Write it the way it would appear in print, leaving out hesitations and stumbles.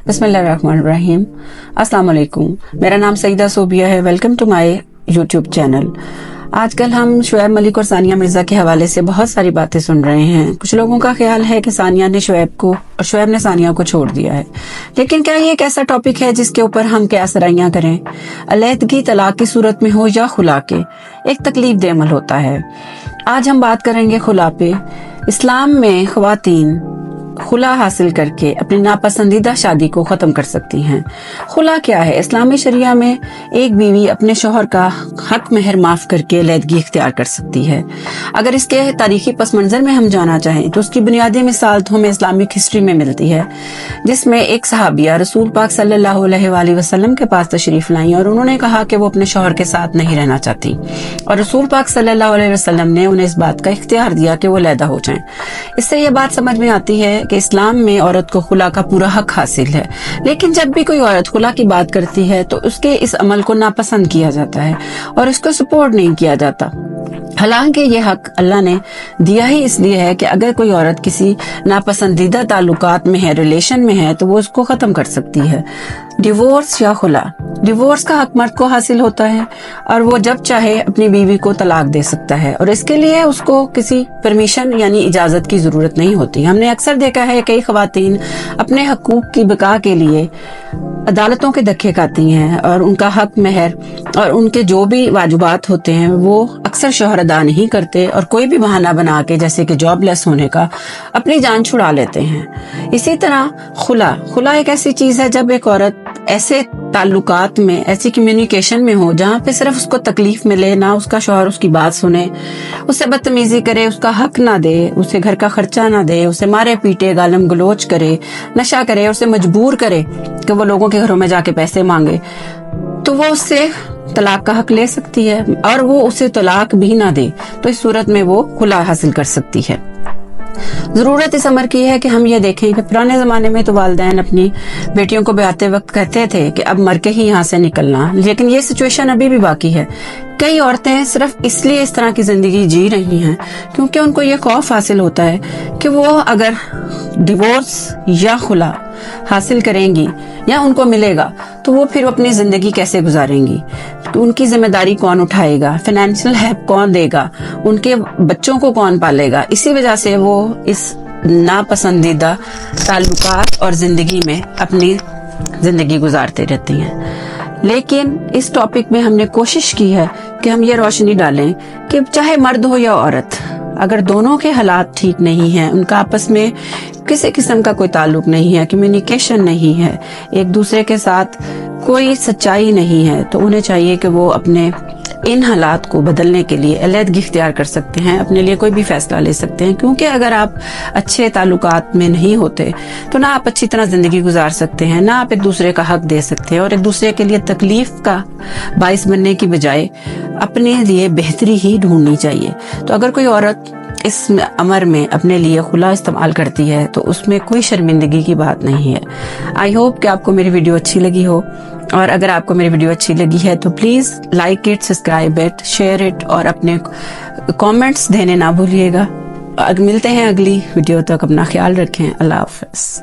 बिस्मिल्लाहिर्रहमानिर्रहीम। अस्सलाम वालेकुम। मेरा नाम सईदा सोबिया है। Welcome to my YouTube channel. आजकल हम शुएब मलिक और सानिया मिर्जा के हवाले से बहुत सारी बातें सुन रहे हैं। कुछ लोगों का ख्याल है कि सानिया ने शुएब को और शुएब ने सानिया को छोड़ दिया है, लेकिन क्या ये एक ऐसा टॉपिक है जिसके ऊपर हम क्या सराइयां करें? अलैदगी तलाक की सूरत में हो या खुला के, एक तकलीफ दे अमल होता है। आज हम बात करेंगे खुला पे। इस्लाम में ख्वातीन खुला हासिल करके अपनी नापसंदीदा शादी को खत्म कर सकती हैं। खुला क्या है? इस्लामी शरिया में एक बीवी अपने शौहर का हक महर माफ करके अलैदगी इख्तियार कर सकती है। अगर इसके तारीखी पस मंजर में हम जाना चाहें तो उसकी बुनियादी मिसाल तो हमें इस्लामिक हिस्ट्री में मिलती है, जिसमें एक सहाबिया रसूल पाक सल्लल्लाहु अलैहि वसल्लम के पास तशरीफ लाई और उन्होंने कहा कि वो अपने शौहर के साथ नहीं रहना चाहती, और रसूल पाक सल्लल्लाहु अलैहि वसल्लम ने उन्हें इस बात का इख्तियार दिया कि वो अलहदा हो जाएं। इससे ये बात समझ में आती है कि इस्लाम में औरत को खुला का पूरा हक हासिल है, लेकिन जब भी कोई औरत खुला की बात करती है तो उसके इस अमल को नापसंद किया जाता है और इसको सपोर्ट नहीं किया जाता। हालांकि ये हक अल्लाह ने दिया ही इसलिए है कि अगर कोई औरत किसी नापसंदीदा ताल्लुकात में है, रिलेशन में है, तो वो उसको खत्म कर सकती है। डिवोर्स या खुला, डिवोर्स का हक मर्द को हासिल होता है और वो जब चाहे अपनी बीवी को तलाक दे सकता है, और इसके लिए उसको किसी परमिशन यानी इजाजत की जरूरत नहीं होती। हमने अक्सर देखा है कई खवातीन अपने हकूक की बका के लिए अदालतों के धक्के खाती हैं और उनका हक महर और उनके जो भी वाजिबात होते हैं वो अक्सर शौहर अदा नहीं करते और कोई भी बहाना बना के, जैसे कि जॉबलेस होने का, अपनी जान छुड़ा लेते हैं। इसी तरह खुला एक ऐसी चीज है जब एक औरत ऐसे ताल्लुकात में, ऐसी कम्युनिकेशन में हो जहाँ पे सिर्फ उसको तकलीफ मिले, ना उसका शौहर उसकी बात सुने, उससे बदतमीजी करे, उसका हक ना दे, उसे घर का खर्चा ना दे, उसे मारे पीटे, गालम गलोच करे, नशा करे और उसे मजबूर करे कि वो लोगों के घरों में जाके पैसे मांगे, तो वो उससे तलाक का हक ले सकती है। और वो उसे तलाक भी ना दे तो इस सूरत में वो खुला हासिल कर सकती है। जरूरत इस अमर की है कि हम ये देखें कि पुराने जमाने में तो वालिदैन अपनी बेटियों को ब्याहते वक्त कहते थे कि अब मर के ही यहाँ से निकलना, लेकिन ये सिचुएशन अभी भी बाकी है। कई औरतें सिर्फ इसलिए इस तरह की जिंदगी जी रही हैं क्योंकि उनको ये खौफ हासिल होता है कि वो अगर डिवोर्स या खुला हासिल करेंगी या उनको मिलेगा तो वो फिर अपनी जिंदगी कैसे गुजारेंगी, तो उनकी जिम्मेदारी कौन उठाएगा, फाइनेंशियल हेल्प कौन देगा, उनके बच्चों को कौन पालेगा। इसी वजह से वो इस नापसंदीदा ताल्लुकात और जिंदगी में अपनी जिंदगी गुजारते रहती हैं। लेकिन इस टॉपिक में हमने कोशिश की है कि हम ये रोशनी डालें कि चाहे मर्द हो या औरत, अगर दोनों के हालात ठीक नहीं हैं, उनका आपस में किसी किस्म का कोई ताल्लुक नहीं है, कम्युनिकेशन नहीं है, एक दूसरे के साथ कोई सच्चाई नहीं है, तो उन्हें चाहिए कि वो अपने इन हालात को बदलने के लिए अलैदगी इख्तियार कर सकते हैं, अपने लिए कोई भी फैसला ले सकते हैं। क्योंकि अगर आप अच्छे ताल्लुकात में नहीं होते तो ना आप अच्छी तरह जिंदगी गुजार सकते हैं, ना आप एक दूसरे का हक दे सकते हैं, और एक दूसरे के लिए तकलीफ का बाइस बनने की बजाय अपने लिए बेहतरी ही ढूंढनी चाहिए। तो अगर कोई औरत इस अमर में अपने लिए खुला इस्तेमाल करती है तो उसमें कोई शर्मिंदगी की बात नहीं है। आई होप कि आपको मेरी वीडियो अच्छी लगी हो, और अगर आपको मेरी वीडियो अच्छी लगी है तो please like it, subscribe it, share it और अपने कमेंट्स देने ना भूलिएगा। मिलते हैं अगली वीडियो तक, अपना ख्याल रखें। अल्लाह हाफ़िज़।